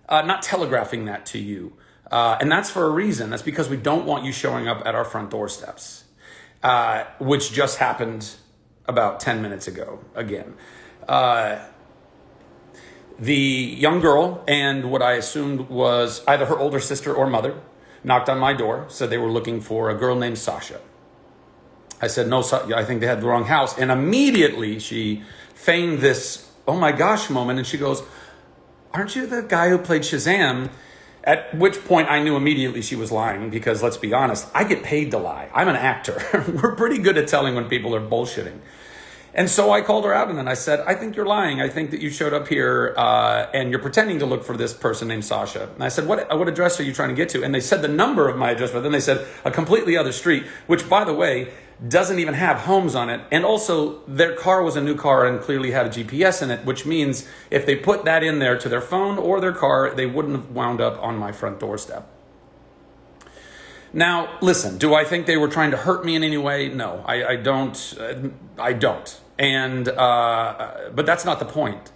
not telegraphing that to you. And that's for a reason. That's because we don't want you showing up at our front doorsteps, which just happened about 10 minutes ago again. The young girl and what I assumed was either her older sister or mother knocked on my door, said they were looking for a girl named Sasha. I said, no, I think they had the wrong house. And immediately she feigned this, oh my gosh moment. And she goes, aren't you the guy who played Shazam? At which point I knew immediately she was lying because let's be honest, I get paid to lie. I'm an actor. We're pretty good at telling when people are bullshitting. And so I called her out and then I said, I think you're lying. I think that you showed up here and you're pretending to look for this person named Sasha. And I said, what address are you trying to get to? And they said the number of my address, but then they said a completely other street, which by the way, doesn't even have homes on it. And also their car was a new car and clearly had a GPS in it, which means if they put that in there to their phone or their car, they wouldn't have wound up on my front doorstep. Now, listen, do I think they were trying to hurt me in any way? No, I don't. And, but that's not the point.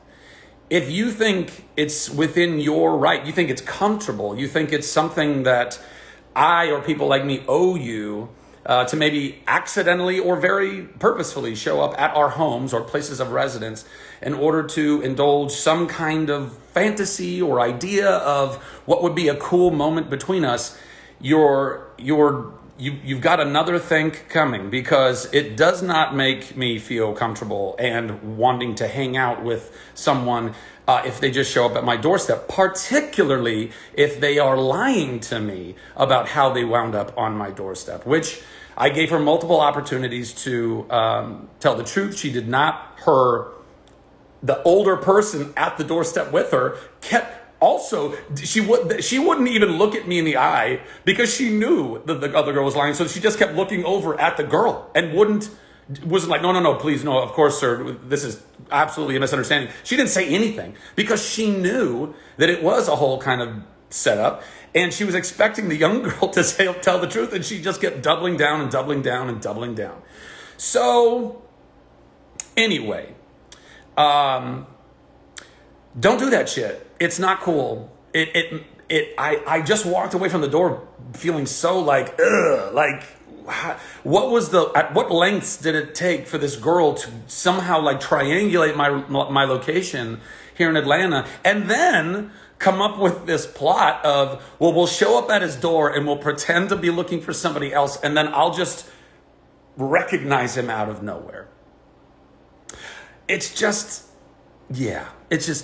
If you think it's within your right, you think it's comfortable, you think it's something that I or people like me owe you to maybe accidentally or very purposefully show up at our homes or places of residence in order to indulge some kind of fantasy or idea of what would be a cool moment between us, you've got another think coming, because it does not make me feel comfortable and wanting to hang out with someone if they just show up at my doorstep, particularly if they are lying to me about how they wound up on my doorstep, which I gave her multiple opportunities to tell the truth. She did not. The older person at the doorstep with her kept. Also, she wouldn't even look at me in the eye because she knew that the other girl was lying. So she just kept looking over at the girl and wasn't like, no, please, no, of course, sir, this is absolutely a misunderstanding. She didn't say anything because she knew that it was a whole kind of setup. And she was expecting the young girl to tell the truth. And she just kept doubling down and doubling down and doubling down. So anyway, don't do that shit. It's not cool. I just walked away from the door feeling so like, ugh, like, at what lengths did it take for this girl to somehow like triangulate my location here in Atlanta and then come up with this plot of, well, we'll show up at his door and we'll pretend to be looking for somebody else and then I'll just recognize him out of nowhere. It's just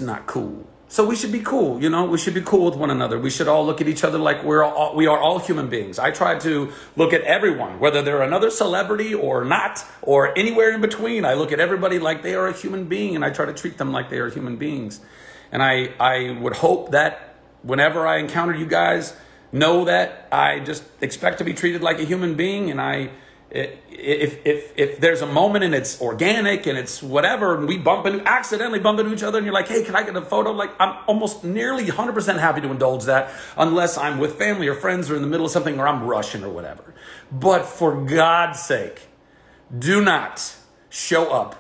not cool. So we should be cool, we should be cool with one another. We should all look at each other like we are all human beings. I try to look at everyone, whether they're another celebrity or not, or anywhere in between. I look at everybody like they are a human being and I try to treat them like they are human beings. And I would hope that whenever I encounter you guys, know that I just expect to be treated like a human being. And if there's a moment and it's organic and it's whatever, and we accidentally bump into each other and you're like, hey, can I get a photo? Like, I'm almost nearly 100% happy to indulge that unless I'm with family or friends or in the middle of something or I'm rushing or whatever. But for God's sake, do not show up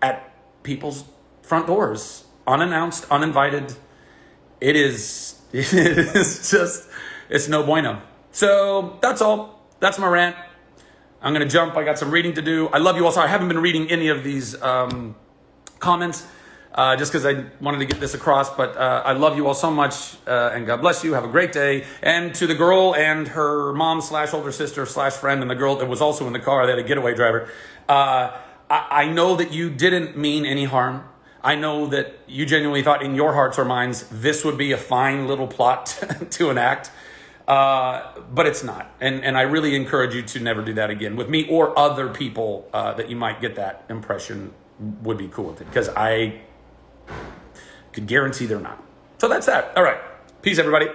at people's front doors unannounced, uninvited. It's no bueno. So that's all. That's my rant. I'm going to jump. I got some reading to do. I love you all. Sorry, I haven't been reading any of these comments just because I wanted to get this across. But I love you all so much. And God bless you. Have a great day. And to the girl and her mom / older sister / friend and the girl that was also in the car, they had a getaway driver. I know that you didn't mean any harm. I know that you genuinely thought in your hearts or minds this would be a fine little plot to enact. But it's not. And I really encourage you to never do that again with me or other people that you might get that impression would be cool with it, because I could guarantee they're not. So that's that. All right. Peace, everybody.